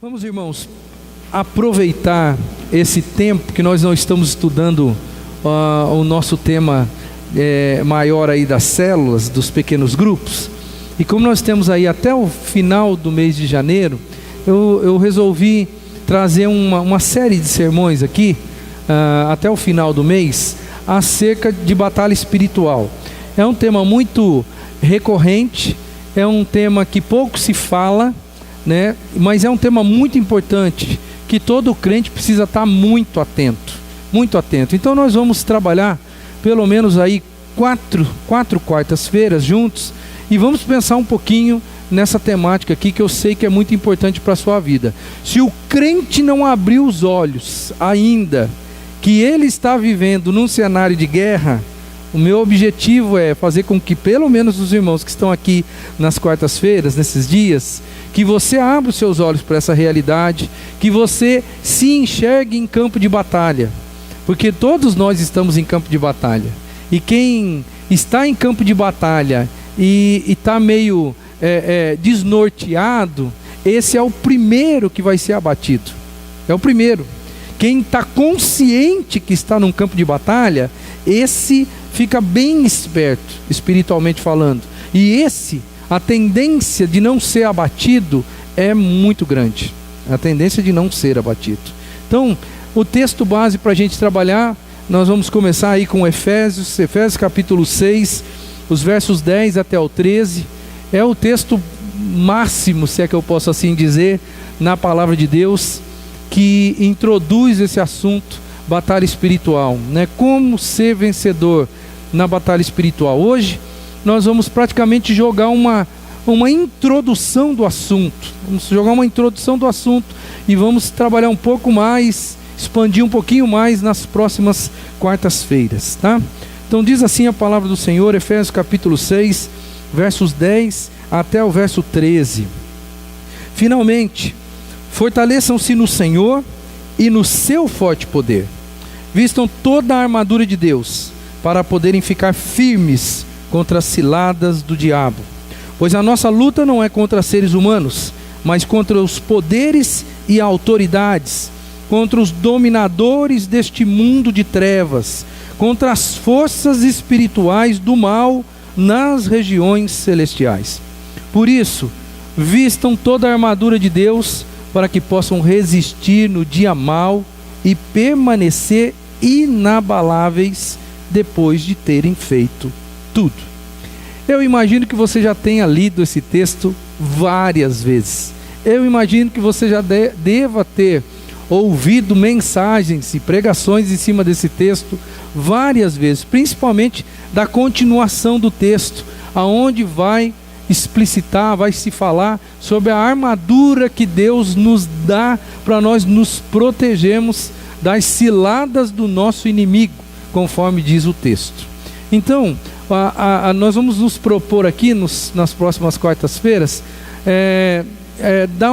Vamos, irmãos, aproveitar esse tempo que nós não estamos estudando o nosso tema maior aí das células, dos pequenos grupos. E como nós temos aí até o final do mês de janeiro, eu resolvi trazer uma série de sermões aqui, até o final do mês, acerca de batalha espiritual. É um tema muito recorrente, é um tema que pouco se fala, né? Mas é um tema muito importante, que todo crente precisa estar muito atento, muito atento. Então nós vamos trabalhar pelo menos aí quatro quartas-feiras juntos, e vamos pensar um pouquinho nessa temática aqui, que eu sei que é muito importante para a sua vida. Se o crente não abrir os olhos ainda, que ele está vivendo num cenário de guerra, o meu objetivo é fazer com que pelo menos os irmãos que estão aqui nas quartas-feiras, nesses dias, que você abra os seus olhos para essa realidade, que você se enxergue em campo de batalha, porque todos nós estamos em campo de batalha, e quem está em campo de batalha e está meio desnorteado, esse é o primeiro que vai ser abatido, é o primeiro. Quem está consciente que está num campo de batalha, esse fica bem esperto, espiritualmente falando. E esse, a tendência de não ser abatido é muito grande. A tendência de não ser abatido. Então, o texto base para a gente trabalhar, nós vamos começar aí com Efésios capítulo 6, os versos 10 até o 13. É o texto máximo, se é que eu posso assim dizer, na palavra de Deus, que introduz esse assunto, batalha espiritual, né? Como ser vencedor na batalha espiritual. Hoje nós vamos praticamente jogar uma introdução do assunto. Vamos jogar uma introdução do assunto e vamos trabalhar um pouco mais, expandir um pouquinho mais nas próximas quartas-feiras, tá? Então diz assim a palavra do Senhor, Efésios capítulo 6, versos 10 até o verso 13. Finalmente, fortaleçam-se no Senhor e no seu forte poder. Vistam toda a armadura de Deus, para poderem ficar firmes contra as ciladas do diabo. Pois a nossa luta não é contra seres humanos, mas contra os poderes e autoridades, contra os dominadores deste mundo de trevas, contra as forças espirituais do mal nas regiões celestiais. Por isso, vistam toda a armadura de Deus, para que possam resistir no dia mau e permanecer inabaláveis depois de terem feito tudo. Eu imagino que você já tenha lido esse texto várias vezes. Eu imagino que você já deva ter ouvido mensagens e pregações em cima desse texto várias vezes, principalmente da continuação do texto, aonde vai explicitar, vai se falar sobre a armadura que Deus nos dá para nós nos protegermos das ciladas do nosso inimigo, conforme diz o texto. Então, nós vamos nos propor aqui nas próximas quartas-feiras dar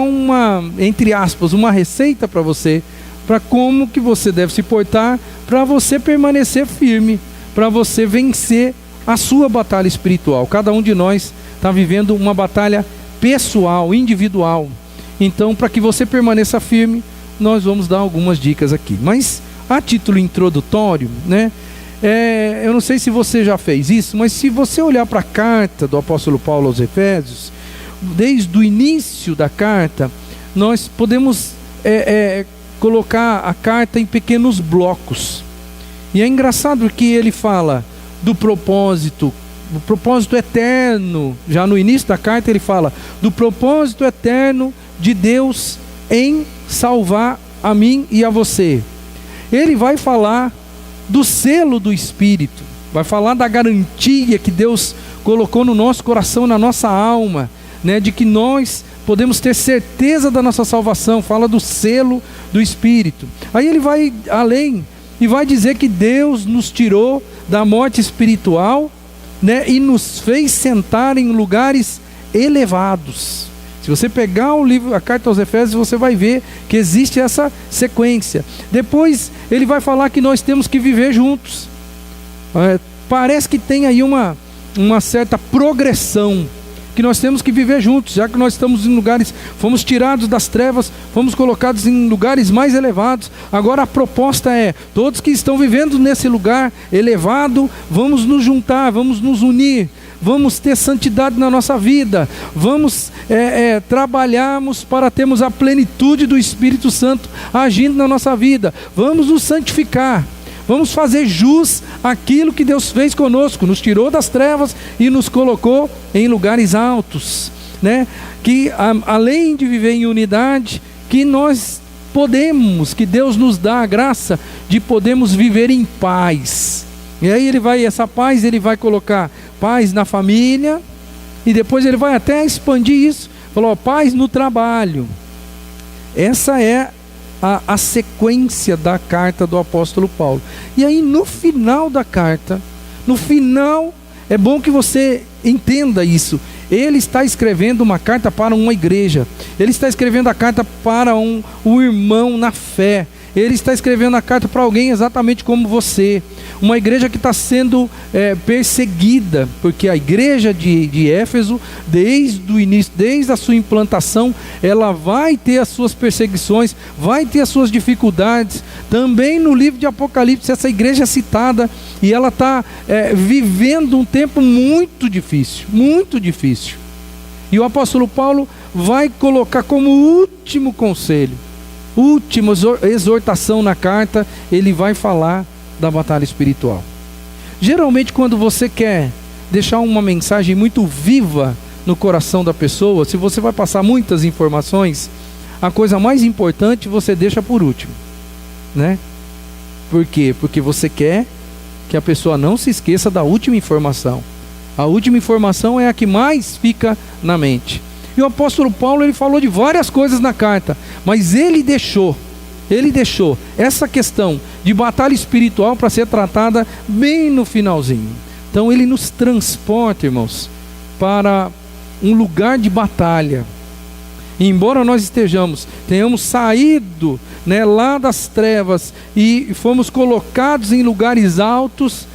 entre aspas, uma receita para você, para como que você deve se portar, para você permanecer firme, para você vencer a sua batalha espiritual. Cada um de nós está vivendo uma batalha pessoal, individual. Então, para que você permaneça firme, nós vamos dar algumas dicas aqui. Mas, a título introdutório, né? Eu não sei se você já fez isso, mas se você olhar para a carta do apóstolo Paulo aos Efésios, desde o início da carta, nós podemos colocar a carta em pequenos blocos. E é engraçado que ele fala do propósito eterno. Já no início da carta ele fala do propósito eterno de Deus em salvar a mim e a você. Ele vai falar do selo do Espírito, vai falar da garantia que Deus colocou no nosso coração, na nossa alma, né, de que nós podemos ter certeza da nossa salvação. Fala do selo do Espírito. Aí ele vai além e vai dizer que Deus nos tirou da morte espiritual, né, e nos fez sentar em lugares elevados. Se você pegar o livro, a carta aos Efésios, você vai ver que existe essa sequência. Depois ele vai falar que nós temos que viver juntos. Parece que tem aí uma certa progressão. que nós temos que viver juntos, já que nós estamos em lugares, fomos tirados das trevas, fomos colocados em lugares mais elevados. Agora a proposta é, todos que estão vivendo nesse lugar elevado, vamos nos juntar, vamos nos unir, vamos ter santidade na nossa vida, vamos trabalharmos para termos a plenitude do Espírito Santo agindo na nossa vida, vamos nos santificar, vamos fazer jus àquilo que Deus fez conosco, nos tirou das trevas e nos colocou em lugares altos, né? Que além de viver em unidade, que nós podemos, que Deus nos dá a graça de podermos viver em paz. E aí essa paz ele vai colocar paz na família, e depois ele vai até expandir isso, falou, paz no trabalho. Essa é a sequência da carta do apóstolo Paulo. E aí no final da carta, no final, é bom que você entenda isso, ele está escrevendo uma carta para uma igreja, ele está escrevendo a carta para um irmão na fé, ele está escrevendo a carta para alguém exatamente como você, uma igreja que está sendo perseguida, porque a igreja de Éfeso, desde o início, desde a sua implantação, ela vai ter as suas perseguições, vai ter as suas dificuldades. Também no livro de Apocalipse, essa igreja é citada, e ela está vivendo um tempo muito difícil, muito difícil. E o apóstolo Paulo vai colocar como último conselho, última exortação na carta, ele vai falar da batalha espiritual. Geralmente quando você quer deixar uma mensagem muito viva no coração da pessoa, se você vai passar muitas informações, a coisa mais importante você deixa por último, né? Por quê? Porque você quer que a pessoa não se esqueça da última informação. A última informação é a que mais fica na mente. E o apóstolo Paulo, ele falou de várias coisas na carta, mas ele deixou essa questão de batalha espiritual para ser tratada bem no finalzinho. Então ele nos transporta, irmãos, para um lugar de batalha. E embora nós tenhamos saído, né, lá das trevas e fomos colocados em lugares altos,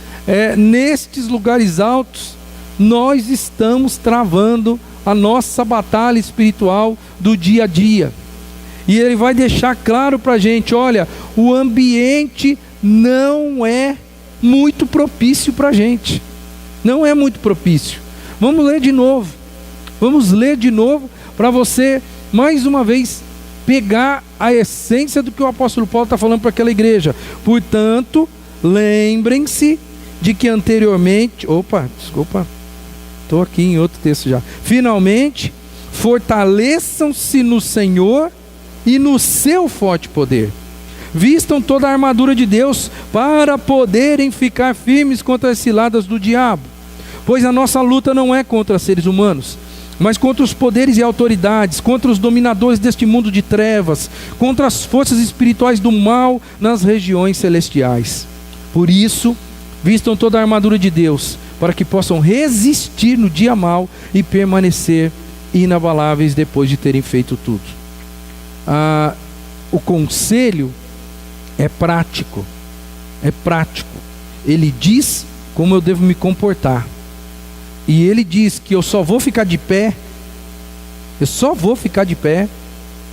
nestes lugares altos nós estamos travando a nossa batalha espiritual do dia a dia. E ele vai deixar claro para a gente, olha, o ambiente não é muito propício para a gente. Não é muito propício. Vamos ler de novo. Vamos ler de novo para você, mais uma vez, pegar a essência do que o apóstolo Paulo está falando para aquela igreja. Portanto, lembrem-se de que anteriormente... Estou aqui em outro texto já. Finalmente, fortaleçam-se no Senhor e no seu forte poder. Vistam toda a armadura de Deus para poderem ficar firmes contra as ciladas do diabo. Pois a nossa luta não é contra seres humanos, mas contra os poderes e autoridades, contra os dominadores deste mundo de trevas, contra as forças espirituais do mal nas regiões celestiais. Por isso, vistam toda a armadura de Deus, para que possam resistir no dia mau e permanecer inabaláveis depois de terem feito tudo. O conselho é prático, ele diz como eu devo me comportar, e ele diz que eu só vou ficar de pé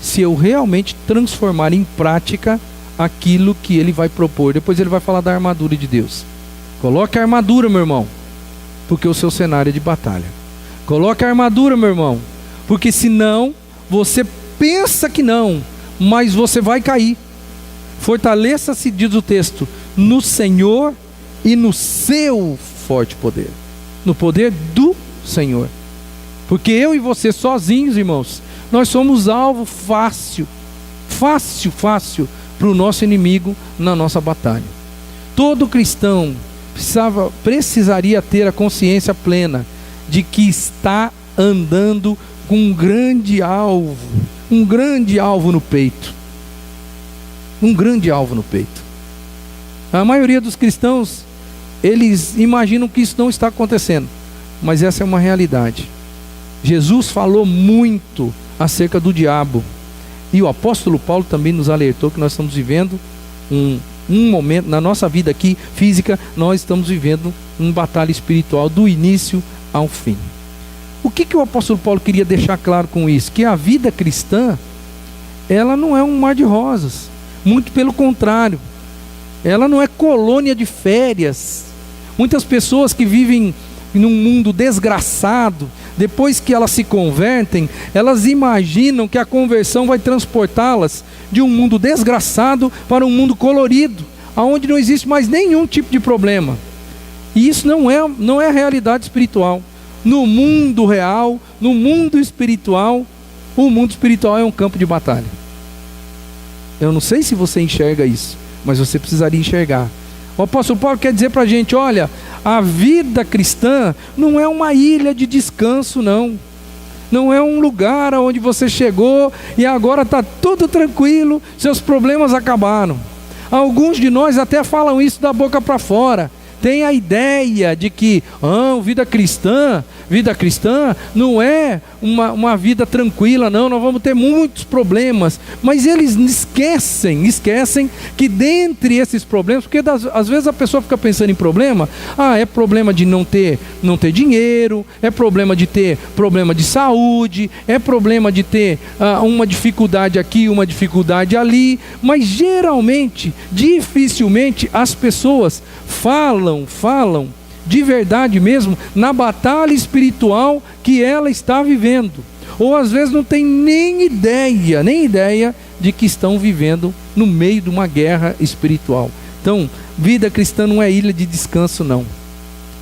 se eu realmente transformar em prática aquilo que ele vai propor. Depois ele vai falar da armadura de Deus. Coloque a armadura, meu irmão, porque o seu cenário é de batalha. Coloque a armadura, meu irmão, porque senão você pensa que não, mas você vai cair. Fortaleça-se, diz o texto, no Senhor e no seu forte poder. No poder do Senhor. Porque eu e você sozinhos, irmãos, nós somos alvo fácil para o nosso inimigo na nossa batalha. Todo cristão precisaria ter a consciência plena de que está andando com um grande alvo no peito. Um grande alvo no peito. A maioria dos cristãos, eles imaginam que isso não está acontecendo, mas essa é uma realidade. Jesus falou muito acerca do diabo, e o apóstolo Paulo também nos alertou que nós estamos vivendo um momento, na nossa vida aqui, física, nós estamos vivendo uma batalha espiritual do início ao fim. O que o apóstolo Paulo queria deixar claro com isso? Que a vida cristã, ela não é um mar de rosas. Muito pelo contrário. Ela não é colônia de férias. Muitas pessoas que vivem num mundo desgraçado, depois que elas se convertem, elas imaginam que a conversão vai transportá-las de um mundo desgraçado para um mundo colorido, onde não existe mais nenhum tipo de problema. E isso não é a realidade espiritual. No mundo real, no mundo espiritual, o mundo espiritual é um campo de batalha. Eu não sei se você enxerga isso, mas você precisaria enxergar. O apóstolo Paulo quer dizer para a gente, olha, a vida cristã não é uma ilha de descanso, não. Não é um lugar onde você chegou e agora está tudo tranquilo, seus problemas acabaram. Alguns de nós até falam isso da boca para fora. Tem a ideia de que vida cristã não é uma vida tranquila, não, nós vamos ter muitos problemas. Mas eles esquecem que dentre esses problemas, porque às vezes a pessoa fica pensando em problema, é problema de não ter dinheiro, é problema de ter problema de saúde, é problema de ter uma dificuldade aqui, uma dificuldade ali, mas geralmente, dificilmente as pessoas falam de verdade mesmo na batalha espiritual que ela está vivendo, ou às vezes não tem nem ideia de que estão vivendo no meio de uma guerra espiritual. Então, vida cristã não é ilha de descanso, não.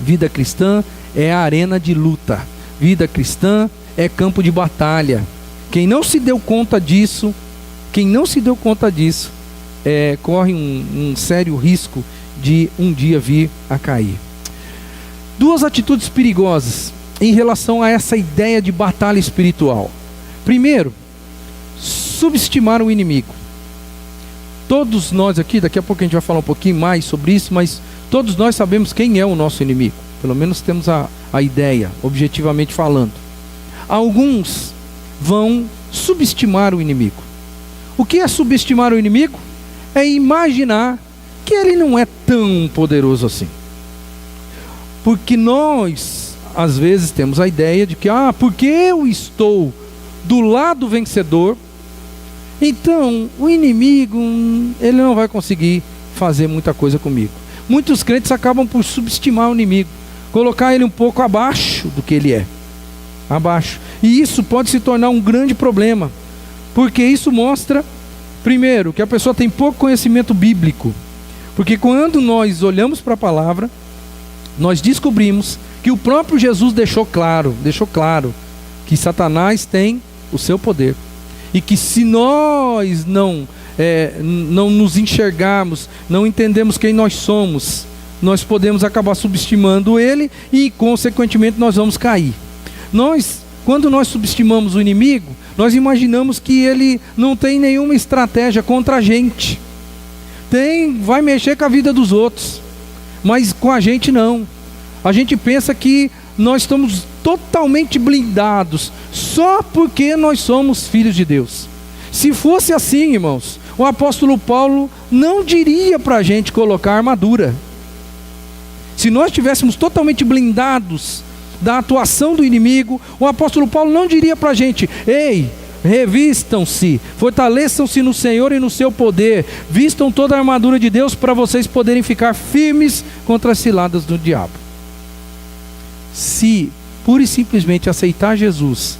Vida cristã é arena de luta. Vida cristã é campo de batalha. Quem não se deu conta disso, corre um sério risco de um dia vir a cair. Duas atitudes perigosas em relação a essa ideia de batalha espiritual. Primeiro, subestimar o inimigo. Todos nós aqui, daqui a pouco a gente vai falar um pouquinho mais sobre isso, mas todos nós sabemos quem é o nosso inimigo. Pelo menos temos a ideia, objetivamente falando. Alguns vão subestimar o inimigo. O que é subestimar o inimigo? É imaginar que ele não é tão poderoso assim. Porque nós, às vezes, temos a ideia de que, porque eu estou do lado vencedor, então o inimigo, ele não vai conseguir fazer muita coisa comigo. Muitos crentes acabam por subestimar o inimigo, colocar ele um pouco abaixo do que ele é. Abaixo. E isso pode se tornar um grande problema, porque isso mostra, primeiro, que a pessoa tem pouco conhecimento bíblico. Porque quando nós olhamos para a palavra, nós descobrimos que o próprio Jesus deixou claro que Satanás tem o seu poder. E que se nós não nos enxergarmos, não entendemos quem nós somos, nós podemos acabar subestimando ele e, consequentemente, nós vamos cair. Quando nós subestimamos o inimigo, nós imaginamos que ele não tem nenhuma estratégia contra a gente. Vai mexer com a vida dos outros, mas com a gente não. A gente pensa que nós estamos totalmente blindados só porque nós somos filhos de Deus. Se fosse assim, irmãos, o apóstolo Paulo não diria para a gente colocar armadura. Se nós estivéssemos totalmente blindados da atuação do inimigo, o apóstolo Paulo não diria para a gente: ei, revistam-se, fortaleçam-se no Senhor e no seu poder, vistam toda a armadura de Deus para vocês poderem ficar firmes contra as ciladas do diabo. Se pura e simplesmente aceitar Jesus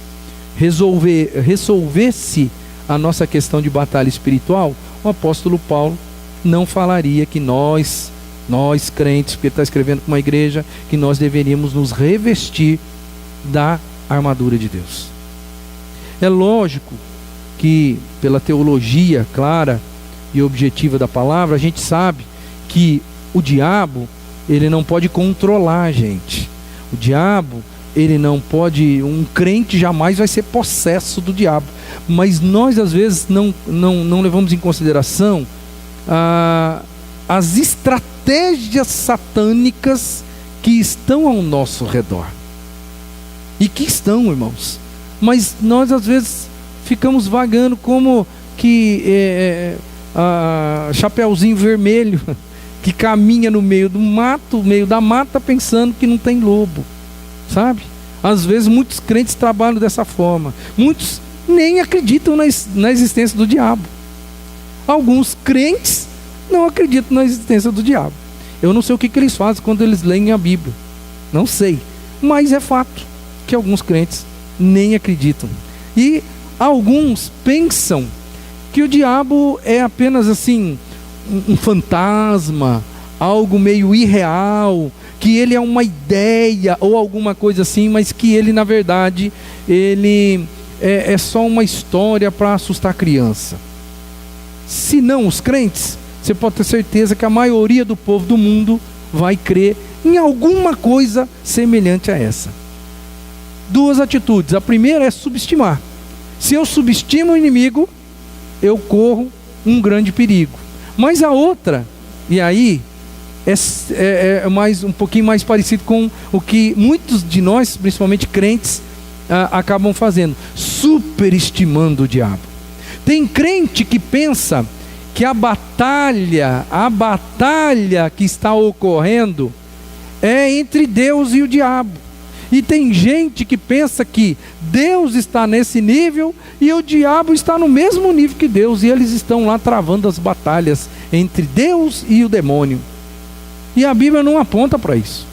resolvesse a nossa questão de batalha espiritual, o apóstolo Paulo não falaria que nós crentes, porque ele está escrevendo para uma igreja, que nós deveríamos nos revestir da armadura de Deus. É lógico que, pela teologia clara e objetiva da palavra, a gente sabe que o diabo, ele não pode controlar a gente. O diabo, ele não pode, um crente jamais vai ser possesso do diabo. Mas nós, às vezes, não levamos em consideração as estratégias satânicas que estão ao nosso redor. E que estão, irmãos. Mas nós, às vezes, ficamos vagando como que chapeuzinho vermelho que caminha no meio do mato, no meio da mata, pensando que não tem lobo, sabe? Às vezes muitos crentes trabalham dessa forma. Muitos nem acreditam na existência do diabo. Alguns crentes não acreditam na existência do diabo. Eu não sei o que eles fazem quando eles leem a Bíblia. Não sei. Mas é fato que alguns crentes nem acreditam. E alguns pensam que o diabo é apenas assim, um fantasma, algo meio irreal, que ele é uma ideia ou alguma coisa assim, mas que ele, na verdade, ele é só uma história para assustar a criança. Se não os crentes, você pode ter certeza que a maioria do povo do mundo vai crer em alguma coisa semelhante a essa. Duas atitudes. A primeira é subestimar. Se eu subestimo o inimigo, eu corro um grande perigo. Mas a outra, e aí é um pouquinho mais parecido com o que muitos de nós, principalmente crentes, acabam fazendo, superestimando o diabo. Tem crente que pensa que a batalha que está ocorrendo é entre Deus e o diabo. E tem gente que pensa que Deus está nesse nível e o diabo está no mesmo nível que Deus, e eles estão lá travando as batalhas entre Deus e o demônio. E a Bíblia não aponta para isso.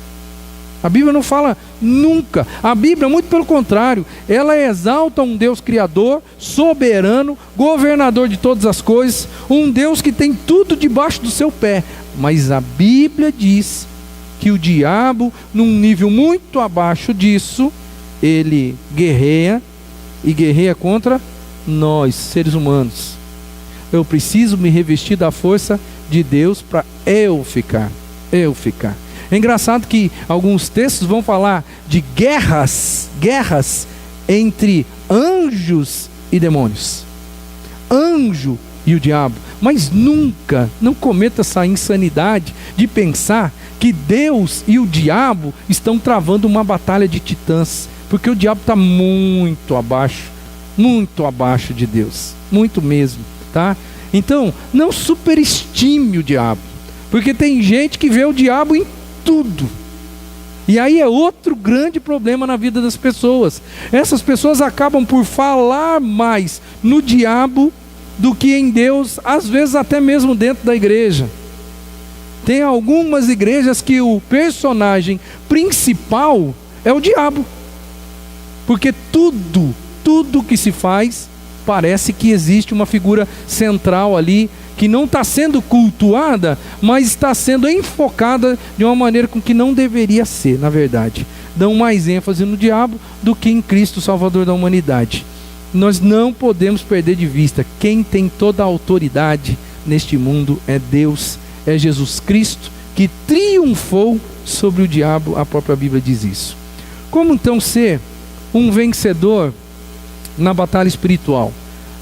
A Bíblia não fala nunca. A Bíblia, muito pelo contrário, ela exalta um Deus criador, soberano, governador de todas as coisas, um Deus que tem tudo debaixo do seu pé. Mas a Bíblia diz que o diabo, num nível muito abaixo disso, ele guerreia, e guerreia contra nós, seres humanos. Eu preciso me revestir da força de Deus para eu ficar. É engraçado que alguns textos vão falar de guerras entre anjos e demônios. Anjo e o diabo. Mas nunca, não cometa essa insanidade de pensar que Deus e o diabo estão travando uma batalha de titãs. Porque o diabo está muito abaixo de Deus. Muito mesmo, tá? Então, não superestime o diabo. Porque tem gente que vê o diabo em tudo. E aí é outro grande problema na vida das pessoas. Essas pessoas acabam por falar mais no diabo do que em Deus, às vezes até mesmo dentro da igreja. Tem algumas igrejas que o personagem principal é o diabo. Porque tudo que se faz, parece que existe uma figura central ali, que não está sendo cultuada, mas está sendo enfocada de uma maneira com que não deveria ser, na verdade. Dão mais ênfase no diabo do que em Cristo, Salvador da humanidade. Nós não podemos perder de vista, quem tem toda a autoridade neste mundo é Deus, é Jesus Cristo, que triunfou sobre o diabo. A própria Bíblia diz isso. Como então ser um vencedor na batalha espiritual?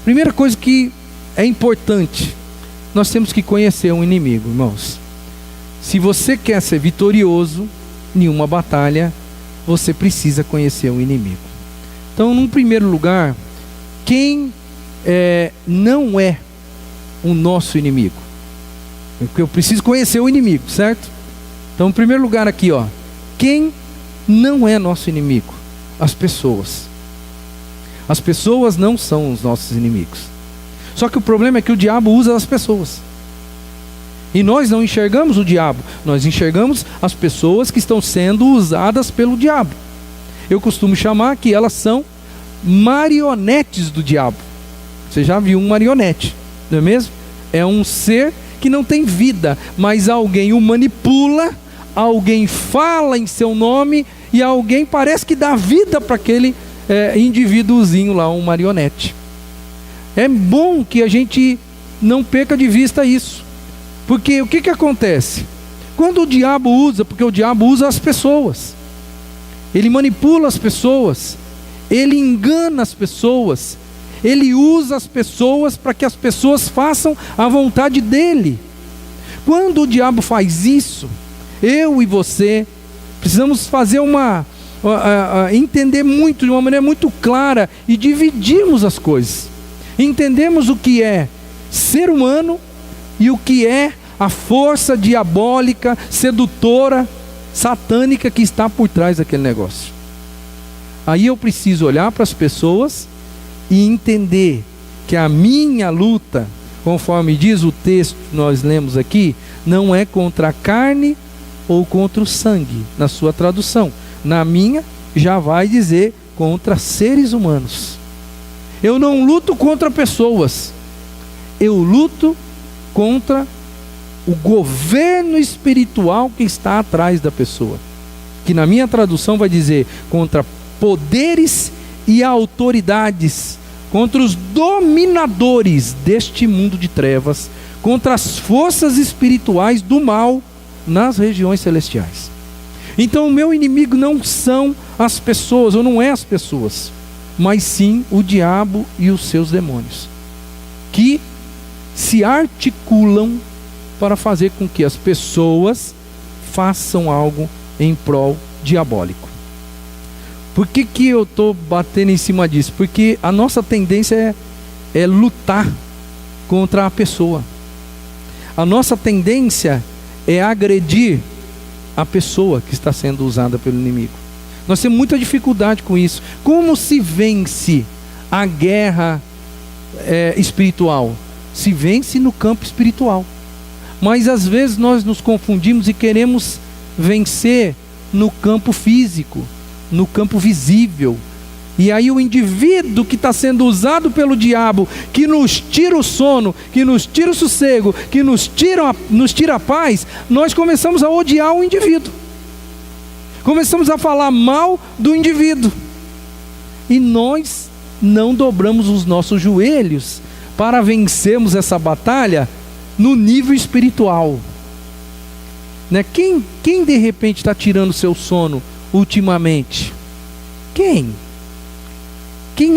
Primeira coisa que é importante, nós temos que conhecer um inimigo, irmãos. Se você quer ser vitorioso em uma batalha, você precisa conhecer um inimigo. Então, num primeiro lugar, quem não é o nosso inimigo? Porque eu preciso conhecer o inimigo, certo? Então, em primeiro lugar aqui, quem não é nosso inimigo? As pessoas. As pessoas não são os nossos inimigos. Só que o problema é que o diabo usa as pessoas. E nós não enxergamos o diabo, nós enxergamos as pessoas que estão sendo usadas pelo diabo. Eu costumo chamar que elas são marionetes do diabo. Você já viu um marionete, não é mesmo? É um ser que não tem vida, mas alguém o manipula, alguém fala em seu nome e alguém parece que dá vida para aquele indivíduozinho lá, um marionete. É bom que a gente não perca de vista isso. Porque o que acontece? Quando o diabo usa, porque o diabo usa as pessoas. Ele manipula as pessoas. Ele engana as pessoas. Ele usa as pessoas para que as pessoas façam a vontade dele. Quando o diabo faz isso, eu e você precisamos fazer entender muito, de uma maneira muito clara, e dividirmos as coisas. Entendemos o que é ser humano e o que é a força diabólica, sedutora, satânica que está por trás daquele negócio. Aí eu preciso olhar para as pessoas e entender que a minha luta, conforme diz o texto que nós lemos aqui, não é contra a carne ou contra o sangue, na sua tradução. Na minha, já vai dizer contra seres humanos. Eu não luto contra pessoas, eu luto contra o governo espiritual que está atrás da pessoa, que na minha tradução vai dizer contra poderes e autoridades, contra os dominadores deste mundo de trevas, contra as forças espirituais do mal nas regiões celestiais. Então o meu inimigo não são as pessoas, ou não é as pessoas, mas sim o diabo e os seus demônios, que se articulam para fazer com que as pessoas façam algo em prol diabólico. Por que eu estou batendo em cima disso? Porque a nossa tendência é lutar contra a pessoa. A nossa tendência é agredir a pessoa que está sendo usada pelo inimigo. Nós temos muita dificuldade com isso. Como se vence a guerra espiritual? Se vence no campo espiritual. Mas às vezes nós nos confundimos e queremos vencer no campo físico, no campo visível. E aí o indivíduo que está sendo usado pelo diabo, que nos tira o sono, que nos tira o sossego, que nos tira a paz, nós começamos a odiar o indivíduo. Começamos a falar mal do indivíduo. E nós não dobramos os nossos joelhos para vencermos essa batalha no nível espiritual, né? Quem de repente está tirando seu sono ultimamente? Quem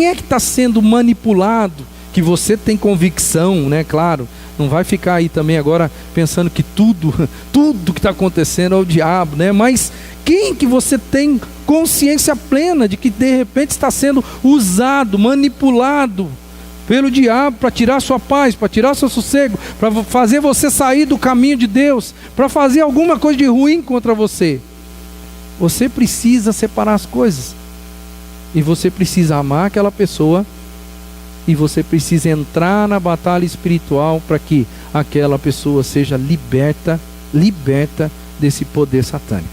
é que está sendo manipulado? Que você tem convicção, né? Claro, não vai ficar aí também agora pensando que tudo que está acontecendo é o diabo, né? Mas quem que você tem consciência plena de que de repente está sendo usado, manipulado pelo diabo para tirar sua paz, para tirar seu sossego, para fazer você sair do caminho de Deus, para fazer alguma coisa de ruim contra você? Você precisa separar as coisas, e você precisa amar aquela pessoa, e você precisa entrar na batalha espiritual para que aquela pessoa seja liberta desse poder satânico,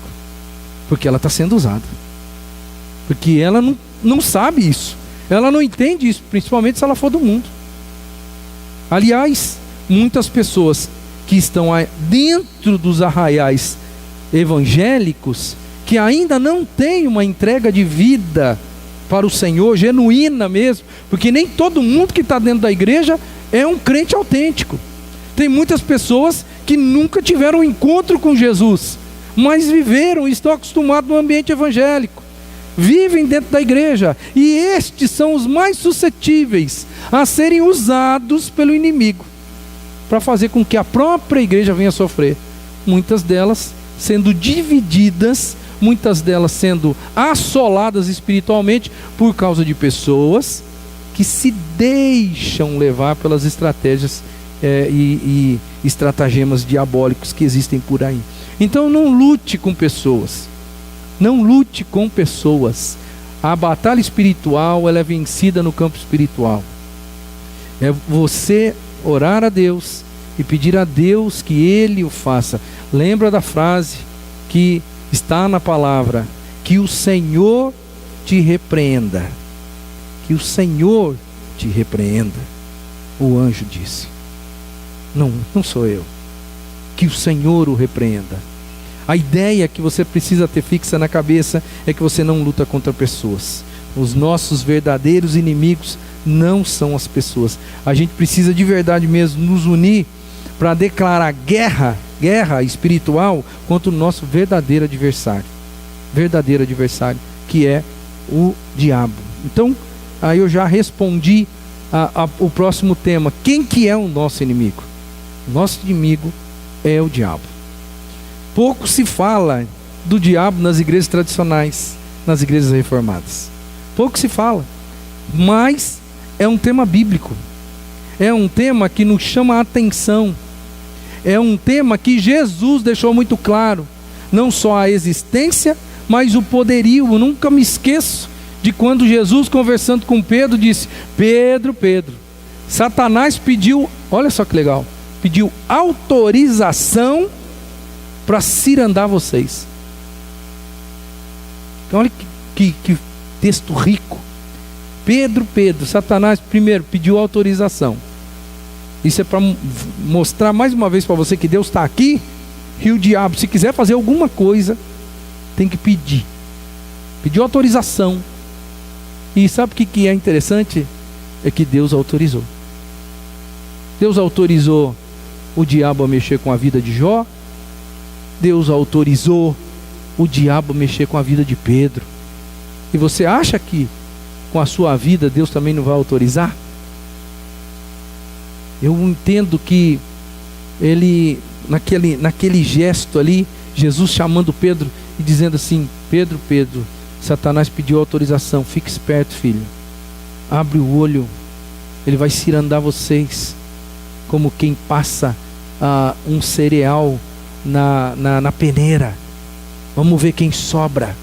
porque ela está sendo usada, porque ela não sabe isso. Ela não entende isso, principalmente se ela for do mundo. Aliás, muitas pessoas que estão dentro dos arraiais evangélicos, que ainda não têm uma entrega de vida para o Senhor, genuína mesmo, porque nem todo mundo que está dentro da igreja é um crente autêntico. Tem muitas pessoas que nunca tiveram um encontro com Jesus, mas viveram e estão acostumados no ambiente evangélico. Vivem dentro da igreja, e estes são os mais suscetíveis a serem usados pelo inimigo para fazer com que a própria igreja venha a sofrer, muitas delas sendo divididas, muitas delas sendo assoladas espiritualmente por causa de pessoas que se deixam levar pelas estratégias e estratagemas diabólicos que existem por aí. Então não lute com pessoas. Não lute com pessoas. A batalha espiritual, ela é vencida no campo espiritual. É você orar a Deus e pedir a Deus que Ele o faça. Lembra da frase que está na palavra: que o Senhor te repreenda. Que o Senhor te repreenda. O anjo disse. Não sou eu. Que o Senhor o repreenda. A ideia que você precisa ter fixa na cabeça é que você não luta contra pessoas. Os nossos verdadeiros inimigos não são as pessoas. A gente precisa de verdade mesmo nos unir para declarar guerra espiritual contra o nosso verdadeiro adversário, que é o diabo. Então, aí eu já respondi o próximo tema. Quem que é o nosso inimigo? O nosso inimigo é o diabo. Pouco se fala do diabo nas igrejas tradicionais, nas igrejas reformadas. Pouco se fala, mas é um tema bíblico. É um tema que nos chama a atenção. É um tema que Jesus deixou muito claro. Não só a existência, mas o poderio. Eu nunca me esqueço de quando Jesus, conversando com Pedro, disse: Pedro, Pedro, Satanás pediu, olha só que legal, pediu autorização para cirandar vocês. Então, olha que texto rico. Pedro, Satanás primeiro pediu autorização. Isso é para mostrar mais uma vez para você que Deus está aqui, e o diabo, se quiser fazer alguma coisa, tem que pedir. Pediu autorização. E sabe o que é interessante? É que Deus autorizou. Deus autorizou o diabo a mexer com a vida de Jó. Deus autorizou o diabo a mexer com a vida de Pedro. E você acha que com a sua vida Deus também não vai autorizar? Eu entendo que ele, naquele gesto ali, Jesus chamando Pedro e dizendo assim: Pedro, Satanás pediu autorização, fique esperto, filho, abre o olho, ele vai cirandar vocês, como quem passa um cereal na peneira. Vamos ver quem sobra.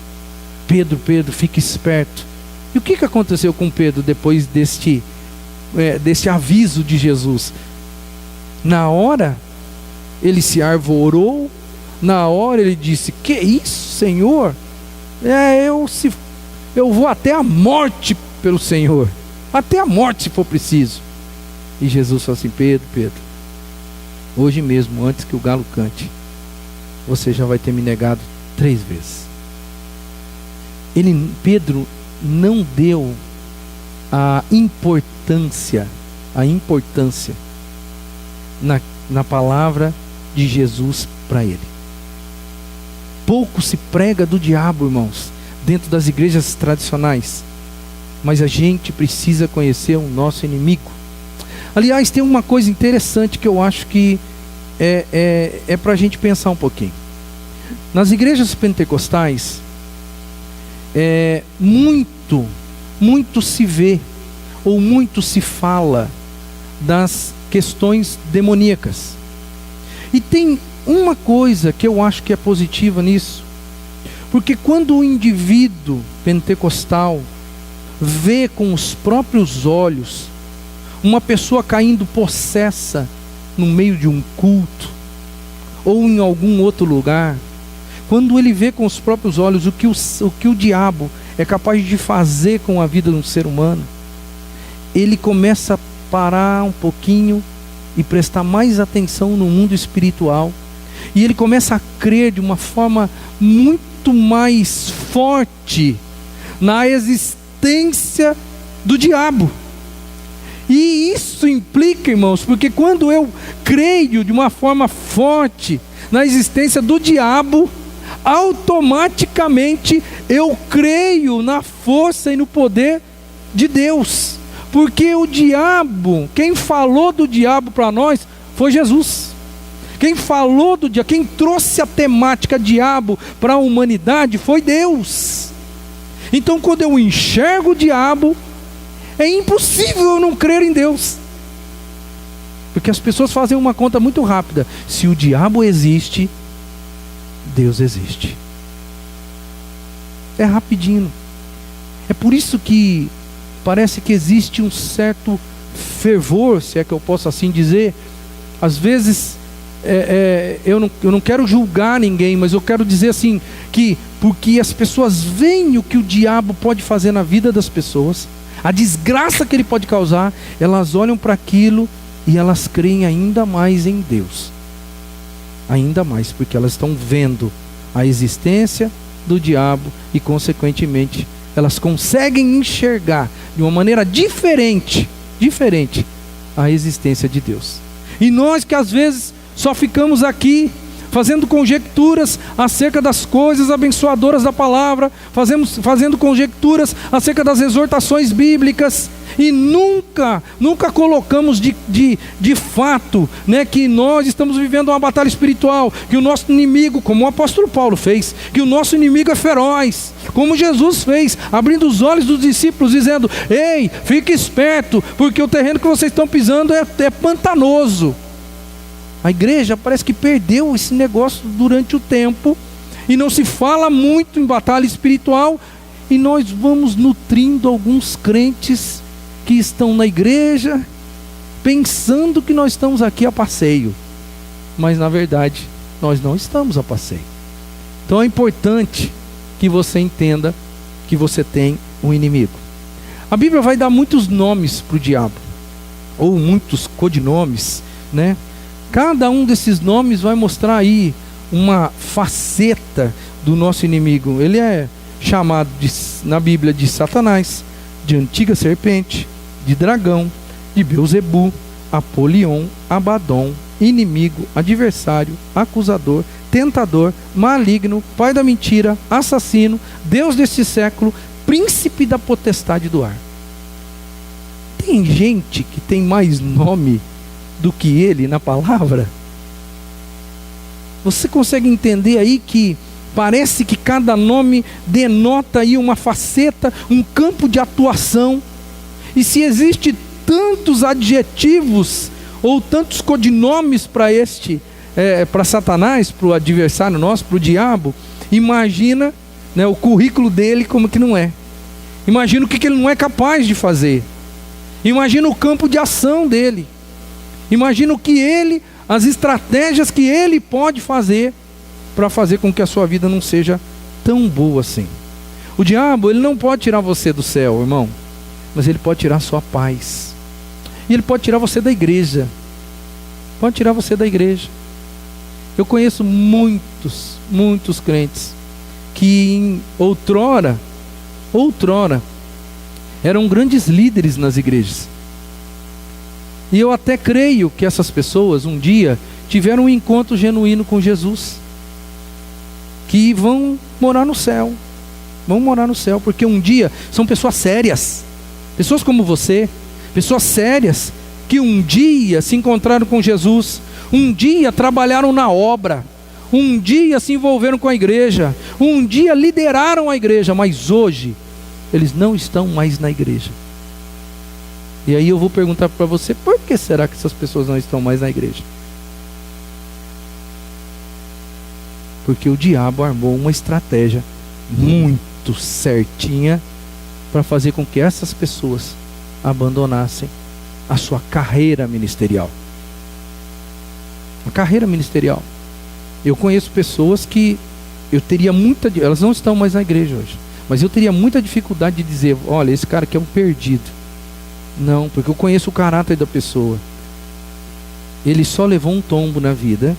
Pedro, fique esperto. E o que aconteceu com Pedro depois deste aviso de Jesus? Na hora ele se arvorou, na hora ele disse: que isso, Senhor? Eu vou até a morte pelo Senhor, até a morte se for preciso. E Jesus falou assim: Pedro, hoje mesmo, antes que o galo cante, você já vai ter me negado 3 vezes. Pedro não deu a importância na palavra de Jesus para ele. Pouco se prega do diabo, irmãos, dentro das igrejas tradicionais, mas a gente precisa conhecer o nosso inimigo. Aliás, tem uma coisa interessante que eu acho que é para a gente pensar um pouquinho. Nas igrejas pentecostais, muito se vê, ou muito se fala das questões demoníacas. E tem uma coisa que eu acho que é positiva nisso, porque quando o indivíduo pentecostal vê com os próprios olhos uma pessoa caindo possessa no meio de um culto, ou em algum outro lugar, quando ele vê com os próprios olhos o que o diabo é capaz de fazer com a vida de um ser humano, ele começa a parar um pouquinho e prestar mais atenção no mundo espiritual, e ele começa a crer de uma forma muito mais forte na existência do diabo. E isso implica, irmãos, porque quando eu creio de uma forma forte na existência do diabo, automaticamente eu creio na força e no poder de Deus. Porque o diabo, quem falou do diabo para nós foi Jesus. Quem falou do diabo, quem trouxe a temática diabo para a humanidade foi Deus. Então, quando eu enxergo o diabo, é impossível eu não crer em Deus. Porque as pessoas fazem uma conta muito rápida: se o diabo existe, Deus existe. É rapidinho. É por isso que parece que existe um certo fervor, se é que eu posso assim dizer. Às vezes eu não quero julgar ninguém, mas eu quero dizer assim, que porque as pessoas veem o que o diabo pode fazer na vida das pessoas, a desgraça que ele pode causar, elas olham para aquilo e elas creem ainda mais em Deus. Ainda mais, porque elas estão vendo a existência do diabo e, consequentemente, elas conseguem enxergar de uma maneira diferente a existência de Deus. E nós que às vezes só ficamos aqui fazendo conjecturas acerca das coisas abençoadoras da palavra, fazendo conjecturas acerca das exortações bíblicas, e nunca colocamos de fato, né, que nós estamos vivendo uma batalha espiritual, que o nosso inimigo, como o apóstolo Paulo fez, que o nosso inimigo é feroz, como Jesus fez, abrindo os olhos dos discípulos, dizendo: ei, fique esperto, porque o terreno que vocês estão pisando é pantanoso. A igreja parece que perdeu esse negócio durante o tempo, e não se fala muito em batalha espiritual, e nós vamos nutrindo alguns crentes que estão na igreja, pensando que nós estamos aqui a passeio, mas na verdade nós não estamos a passeio. Então é importante que você entenda que você tem um inimigo. A Bíblia vai dar muitos nomes para o diabo, ou muitos codinomes, né? Cada um desses nomes vai mostrar aí uma faceta do nosso inimigo. Ele é chamado na Bíblia de Satanás, de antiga serpente, de dragão, de Beuzebu, Apolion, Abaddon, inimigo, adversário, acusador, tentador, maligno, pai da mentira, assassino, Deus deste século, príncipe da potestade do ar. Tem gente que tem mais nome do que ele na palavra? Você consegue entender aí que parece que cada nome denota aí uma faceta, um campo de atuação. E se existe tantos adjetivos ou tantos codinomes para para Satanás, para o adversário nosso, para o diabo, imagina, né, o currículo dele como que não é. Imagina o que ele não é capaz de fazer. Imagina o campo de ação dele. Imagina as estratégias que ele pode fazer para fazer com que a sua vida não seja tão boa assim. O diabo, ele não pode tirar você do céu, irmão, mas ele pode tirar a sua paz. E ele pode tirar você da igreja. Pode tirar você da igreja. Eu conheço muitos crentes que outrora eram grandes líderes nas igrejas. E eu até creio que essas pessoas um dia tiveram um encontro genuíno com Jesus, que vão morar no céu. Vão morar no céu, porque um dia são pessoas sérias, pessoas como você, pessoas sérias, que um dia se encontraram com Jesus, um dia trabalharam na obra, um dia se envolveram com a igreja, um dia lideraram a igreja, mas hoje eles não estão mais na igreja. E aí eu vou perguntar para você, por que será que essas pessoas não estão mais na igreja? Porque o diabo armou uma estratégia muito certinha para fazer com que essas pessoas abandonassem a sua carreira ministerial. A carreira ministerial. Eu conheço pessoas que elas não estão mais na igreja hoje, mas eu teria muita dificuldade de dizer, olha, esse cara aqui é um perdido. Não, porque eu conheço o caráter da pessoa. Ele só levou um tombo na vida,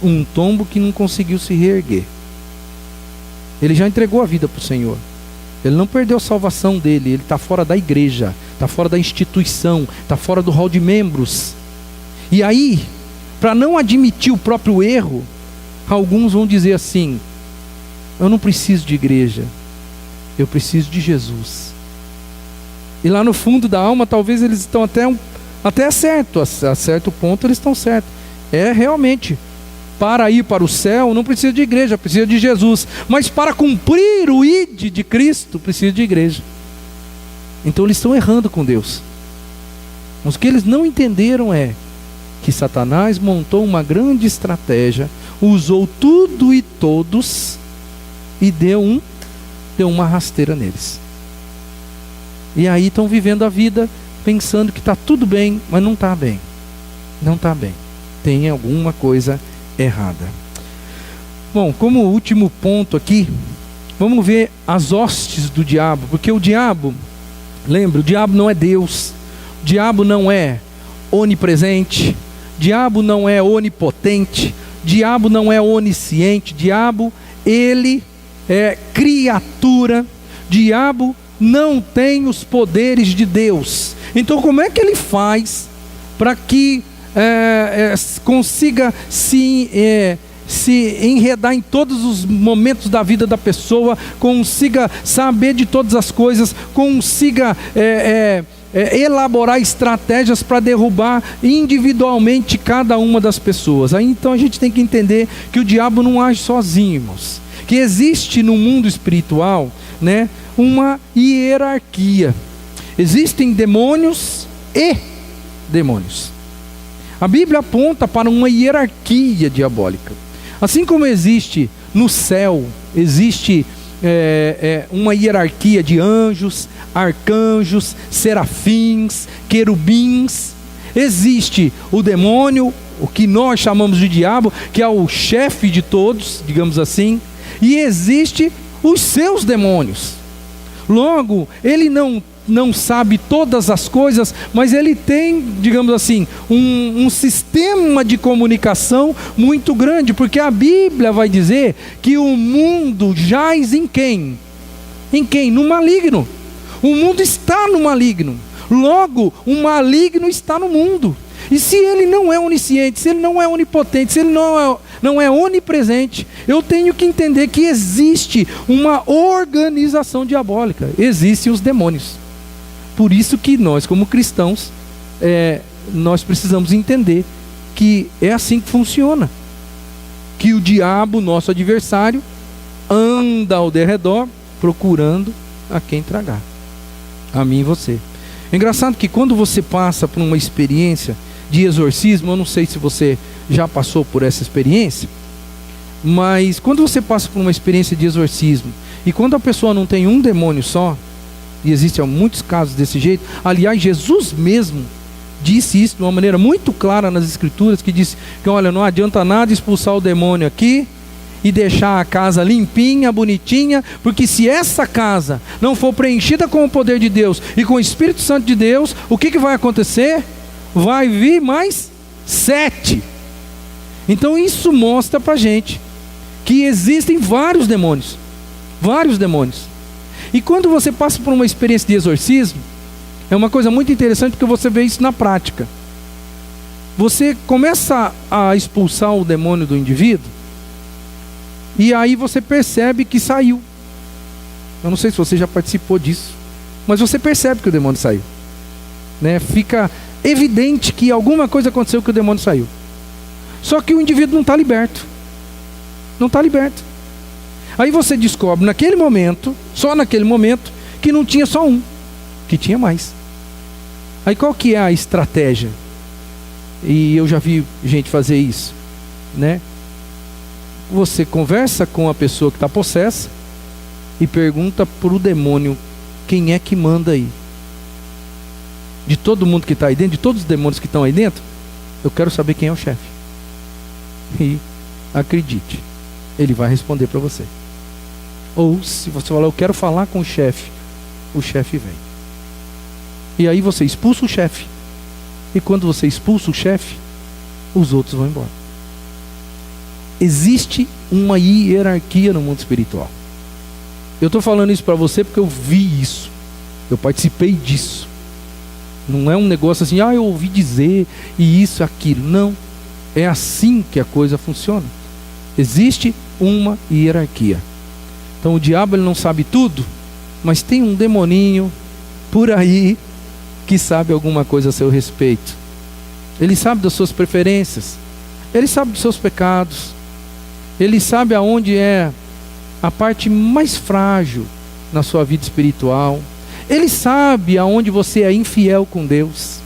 um tombo que não conseguiu se reerguer. Ele já entregou a vida para o Senhor. Ele não perdeu a salvação dele. Ele está fora da igreja, está fora da instituição, está fora do hall de membros. E aí, para não admitir o próprio erro, alguns vão dizer assim, eu não preciso de igreja, eu preciso de Jesus. E lá no fundo da alma, talvez eles estão até certo, a certo ponto eles estão certos. É realmente, para ir para o céu não precisa de igreja, precisa de Jesus. Mas para cumprir o ID de Cristo, precisa de igreja. Então eles estão errando com Deus. Mas o que eles não entenderam é que Satanás montou uma grande estratégia, usou tudo e todos e deu uma rasteira neles. E aí estão vivendo a vida pensando que está tudo bem, mas não está bem. Não está bem. Tem alguma coisa errada. Bom, como último ponto aqui, vamos ver as hostes do diabo. Porque o diabo, lembra, o diabo não é Deus. O diabo não é onipresente. O diabo não é onipotente. O diabo não é onisciente. O diabo, ele é criatura. O diabo não tem os poderes de Deus. Então como é que ele faz para que consiga se enredar em todos os momentos da vida da pessoa, consiga saber de todas as coisas, consiga elaborar estratégias para derrubar individualmente cada uma das pessoas? Aí então a gente tem que entender que o diabo não age sozinho, irmãos. Que existe no mundo espiritual, né, uma hierarquia. Existem demônios e demônios. A Bíblia aponta para uma hierarquia diabólica. Assim como existe no céu, existe uma hierarquia de anjos, arcanjos, serafins, querubins. Existe o demônio, o que nós chamamos de diabo, que é o chefe de todos, digamos assim, e existe os seus demônios. Logo, ele não sabe todas as coisas, mas ele tem, digamos assim, um sistema de comunicação muito grande, porque a Bíblia vai dizer que o mundo jaz em quem? Em quem? No maligno. O mundo está no maligno. Logo, o maligno está no mundo. E se ele não é onisciente, se ele não é onipotente, se ele não é onipresente, eu tenho que entender que existe uma organização diabólica. Existem os demônios. Por isso que nós, como cristãos, nós precisamos entender que é assim que funciona. Que o diabo, nosso adversário, anda ao derredor procurando a quem tragar. A mim e você. É engraçado que quando você passa por uma experiência de exorcismo, eu não sei se você já passou por essa experiência, mas quando você passa por uma experiência de exorcismo, e quando a pessoa não tem um demônio só, e existem muitos casos desse jeito, aliás, Jesus mesmo disse isso de uma maneira muito clara nas Escrituras, que disse que olha, não adianta nada expulsar o demônio aqui, e deixar a casa limpinha, bonitinha, porque se essa casa não for preenchida com o poder de Deus e com o Espírito Santo de Deus, o que vai acontecer? Vai vir mais 7. Então isso mostra pra gente que existem vários demônios. Vários demônios. E quando você passa por uma experiência de exorcismo, é uma coisa muito interessante, porque você vê isso na prática. Você começa a expulsar o demônio do indivíduo, e aí você percebe que saiu. Eu não sei se você já participou disso, mas você percebe que o demônio saiu, né? Fica evidente que alguma coisa aconteceu, que o demônio saiu. Só que o indivíduo não está liberto. Não está liberto. Aí você descobre naquele momento, só naquele momento, que não tinha só um, que tinha mais. Aí qual que é a estratégia? E eu já vi gente fazer isso, né? Você conversa com a pessoa que está possessa e pergunta para o demônio: quem é que manda aí? De todo mundo que está aí dentro, de todos os demônios que estão aí dentro, eu quero saber quem é o chefe. E acredite, ele vai responder para você. Ou se você falar, eu quero falar com o chefe vem. E aí você expulsa o chefe. E quando você expulsa o chefe, os outros vão embora. Existe uma hierarquia no mundo espiritual. Eu estou falando isso para você porque eu vi isso. Eu participei disso. Não é um negócio assim, eu ouvi dizer, e isso, aquilo. Não. É assim que a coisa funciona. Existe uma hierarquia. Então o diabo ele não sabe tudo, mas tem um demoninho por aí que sabe alguma coisa a seu respeito. Ele sabe das suas preferências. Ele sabe dos seus pecados. Ele sabe aonde é a parte mais frágil na sua vida espiritual. Ele sabe aonde você é infiel com Deus.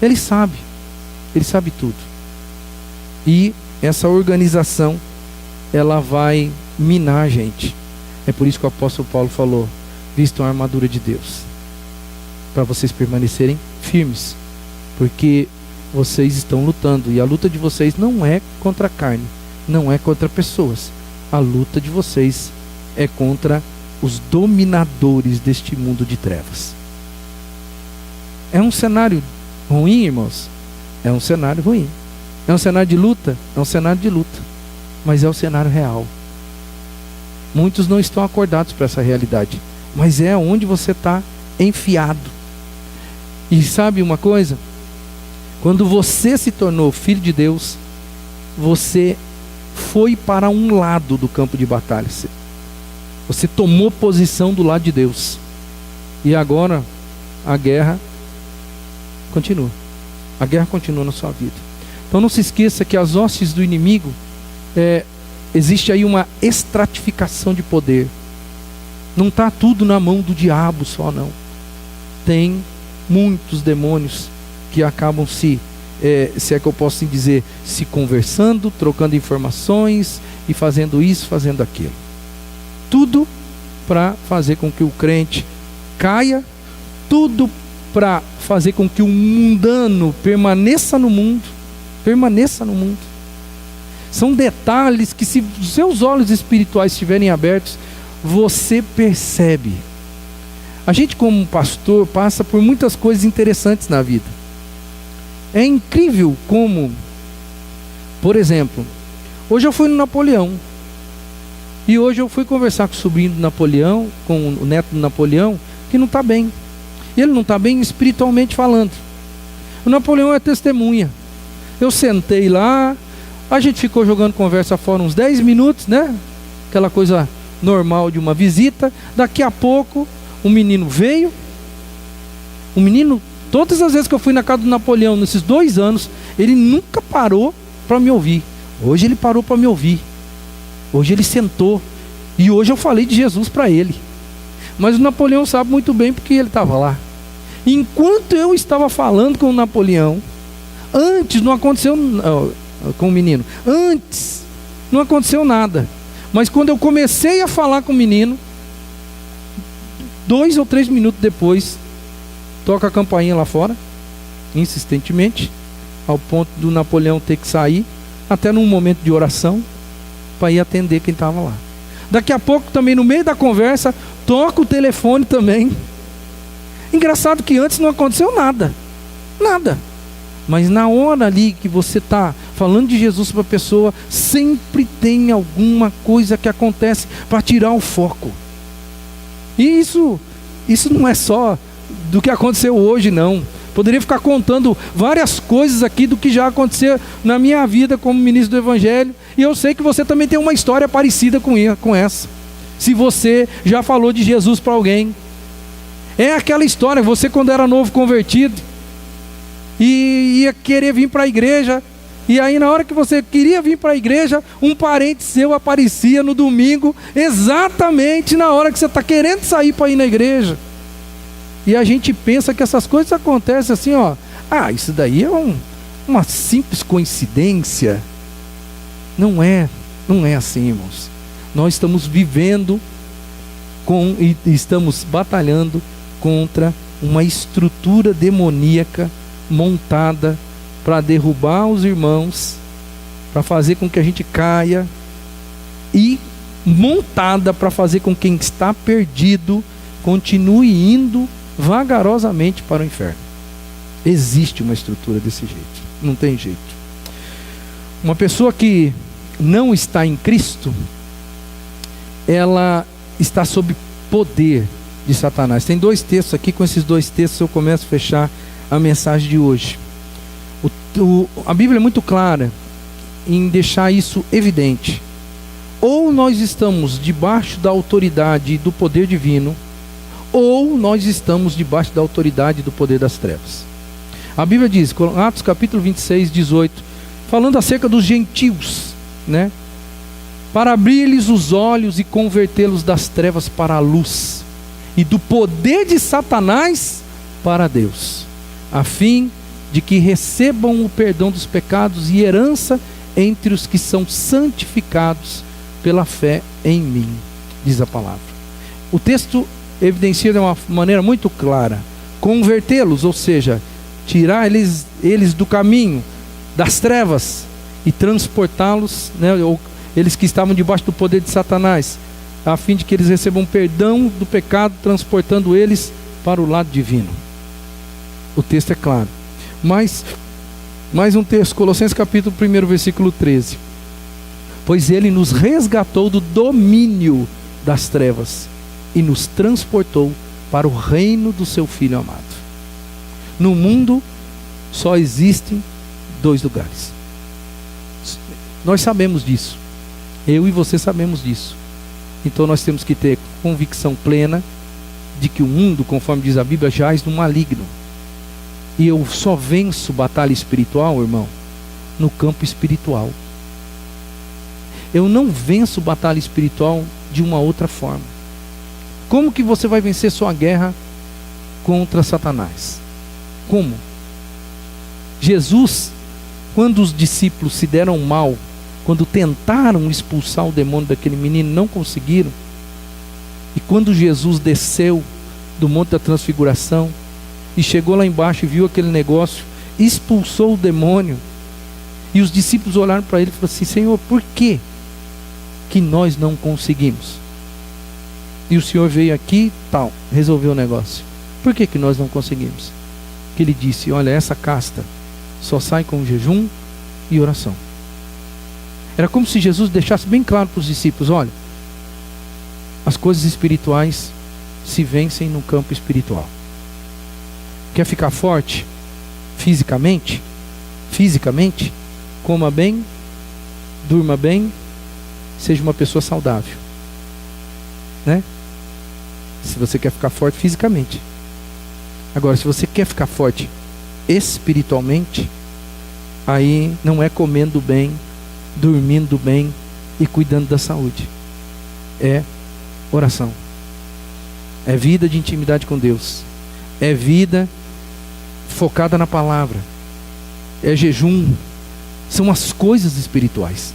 Ele sabe tudo. E essa organização, ela vai minar a gente. É por isso que o apóstolo Paulo falou: vistam a armadura de Deus, para vocês permanecerem firmes, porque vocês estão lutando, e a luta de vocês não é contra a carne, não é contra pessoas. A luta de vocês é contra os dominadores deste mundo de trevas. É um cenário ruim, irmãos? É um cenário ruim. É um cenário de luta? É um cenário de luta. Mas é o cenário real. Muitos não estão acordados para essa realidade, mas é onde você está enfiado. E sabe uma coisa? Quando você se tornou filho de Deus, você foi para um lado do campo de batalha. Você tomou posição do lado de Deus. E agora a guerra continua. A guerra continua na sua vida. Então não se esqueça que as hostes do inimigo, existe aí uma estratificação de poder. Não está tudo na mão do diabo só, não. Tem muitos demônios que acabam se é que eu posso dizer, se conversando, trocando informações e fazendo isso, fazendo aquilo. Tudo para fazer com que o crente caia, tudo para fazer com que o mundano permaneça no mundo. Permaneça no mundo. São detalhes que, se os seus olhos espirituais estiverem abertos, você percebe. A gente, como pastor, passa por muitas coisas interessantes na vida. É incrível como, por exemplo, hoje eu fui no Napoleão. E hoje eu fui conversar com o sobrinho do Napoleão, com o neto do Napoleão, que não está bem. E ele não está bem espiritualmente falando. O Napoleão é testemunha. Eu sentei lá, a gente ficou jogando conversa fora uns 10 minutos, né? Aquela coisa normal de uma visita. Daqui a pouco, um menino veio. Um menino, todas as vezes que eu fui na casa do Napoleão, nesses 2 anos, ele nunca parou para me ouvir. Hoje ele parou para me ouvir. Hoje ele sentou. E hoje eu falei de Jesus para ele. Mas o Napoleão sabe muito bem porque ele estava lá. Enquanto eu estava falando com o Napoleão, antes não aconteceu, com o menino, antes não aconteceu nada. Mas quando eu comecei a falar com o menino, 2 ou 3 minutos depois, toca a campainha lá fora, insistentemente, ao ponto do Napoleão ter que sair, até num momento de oração, para ir atender quem estava lá. Daqui a pouco também, no meio da conversa, toca o telefone também. Engraçado que antes não aconteceu nada. Nada. Mas na hora ali que você está falando de Jesus para a pessoa, sempre tem alguma coisa que acontece para tirar o foco. E isso não é só do que aconteceu hoje, não. Poderia ficar contando várias coisas aqui do que já aconteceu na minha vida como ministro do Evangelho. E eu sei que você também tem uma história parecida com essa. Se você já falou de Jesus para alguém. É aquela história, você quando era novo convertido, e ia querer vir para a igreja, e aí na hora que você queria vir para a igreja, um parente seu aparecia no domingo, exatamente na hora que você está querendo sair para ir na igreja. E a gente pensa que essas coisas acontecem assim, ó. Isso daí é uma simples coincidência. Não é assim, irmãos. Nós estamos vivendo e estamos batalhando contra uma estrutura demoníaca montada para derrubar os irmãos, para fazer com que a gente caia, e montada para fazer com que quem está perdido continue indo vagarosamente para o inferno. Existe uma estrutura desse jeito, não tem jeito. Uma pessoa que não está em Cristo, ela está sob poder de Satanás. Tem 2 textos aqui, com esses 2 textos eu começo a fechar a mensagem de hoje. A Bíblia é muito clara em deixar isso evidente. Ou nós estamos debaixo da autoridade do poder divino, ou nós estamos debaixo da autoridade do poder das trevas. A Bíblia diz, Atos capítulo 26, 18, falando acerca dos gentios, né? Para abrir-lhes os olhos e convertê-los das trevas para a luz, e do poder de Satanás para Deus, a fim de que recebam o perdão dos pecados e herança entre os que são santificados pela fé em mim, diz a palavra. O texto evidencia de uma maneira muito clara: convertê-los, ou seja, tirar eles do caminho das trevas e transportá-los, né, ou eles que estavam debaixo do poder de Satanás, a fim de que eles recebam perdão do pecado, transportando eles para o lado divino. O texto é claro. Mas, mais um texto, Colossenses capítulo 1, versículo 13. Pois ele nos resgatou do domínio das trevas e nos transportou para o reino do seu Filho amado. No mundo só existem 2 lugares. Nós sabemos disso. Eu e você sabemos disso. Então nós temos que ter convicção plena de que o mundo, conforme diz a Bíblia, jaz no maligno. E eu só venço batalha espiritual, irmão, no campo espiritual. Eu não venço batalha espiritual de uma outra forma. Como que você vai vencer sua guerra contra Satanás? Como? Jesus, quando os discípulos se deram mal, quando tentaram expulsar o demônio daquele menino, não conseguiram. E quando Jesus desceu do Monte da Transfiguração e chegou lá embaixo e viu aquele negócio, expulsou o demônio, e os discípulos olharam para ele e falaram assim: Senhor, por que nós não conseguimos? E o Senhor veio aqui, resolveu o negócio. Por que nós não conseguimos? Que ele disse: olha, essa casta só sai com jejum e oração. Era como se Jesus deixasse bem claro para os discípulos: olha, as coisas espirituais se vencem no campo espiritual. Quer ficar forte fisicamente? Coma bem, durma bem, seja uma pessoa saudável, né? Se você quer ficar forte fisicamente. Agora, se você quer ficar forte espiritualmente, aí não é comendo bem, dormindo bem e cuidando da saúde. É oração. É vida de intimidade com Deus. É vida focada na palavra. É jejum. São as coisas espirituais.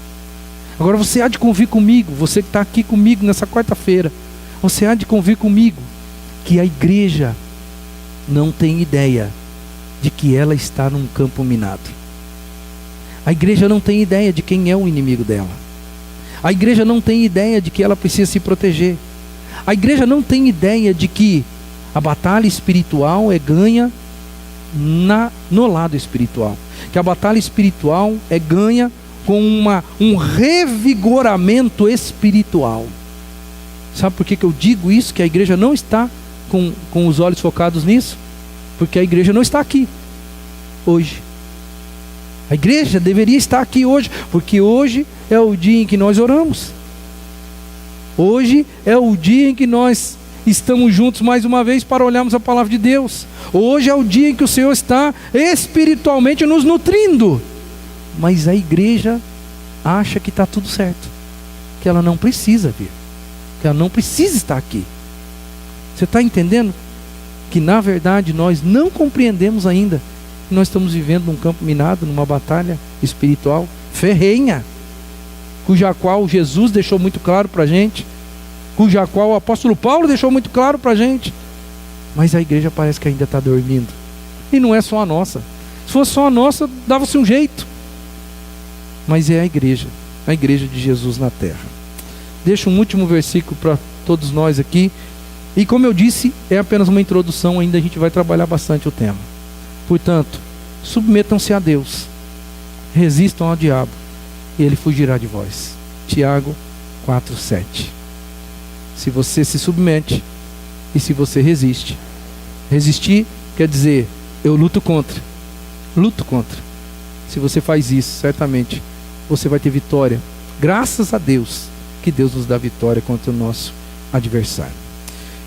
Agora você há de convir comigo, você que está aqui comigo nessa quarta-feira, você há de convir comigo que a igreja não tem ideia de que ela está num campo minado. A igreja não tem ideia de quem é o inimigo dela. A igreja não tem ideia de que ela precisa se proteger. A igreja não tem ideia de que a batalha espiritual é ganha no lado espiritual. Que a batalha espiritual é ganha com um revigoramento espiritual. Sabe por que eu digo isso? Que a igreja não está com os olhos focados nisso? Porque a igreja não está aqui hoje. A igreja deveria estar aqui hoje, porque hoje é o dia em que nós oramos. Hoje é o dia em que nós estamos juntos mais uma vez para olharmos a palavra de Deus. Hoje é o dia em que o Senhor está espiritualmente nos nutrindo. Mas a igreja acha que está tudo certo, que ela não precisa vir, que ela não precisa estar aqui. Você está entendendo? Que na verdade nós não compreendemos ainda que nós estamos vivendo num campo minado, numa batalha espiritual ferrenha, cuja qual Jesus deixou muito claro para a gente, cuja qual o apóstolo Paulo deixou muito claro para a gente, mas a igreja parece que ainda está dormindo. E não é só a nossa. Se fosse só a nossa, dava-se um jeito. Mas é a igreja de Jesus na terra. Deixa um último versículo para todos nós aqui. E como eu disse, é apenas uma introdução, ainda a gente vai trabalhar bastante o tema. Portanto, submetam-se a Deus, resistam ao diabo, e ele fugirá de vós. Tiago 4:7. Se você se submete, e se você resiste. Resistir quer dizer, eu luto contra. Se você faz isso, certamente, você vai ter vitória. Graças a Deus, que Deus nos dá vitória contra o nosso adversário.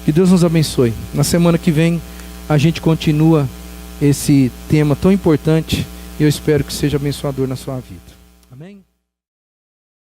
Que Deus nos abençoe. Na semana que vem a gente continua esse tema tão importante e eu espero que seja abençoador na sua vida. Amém?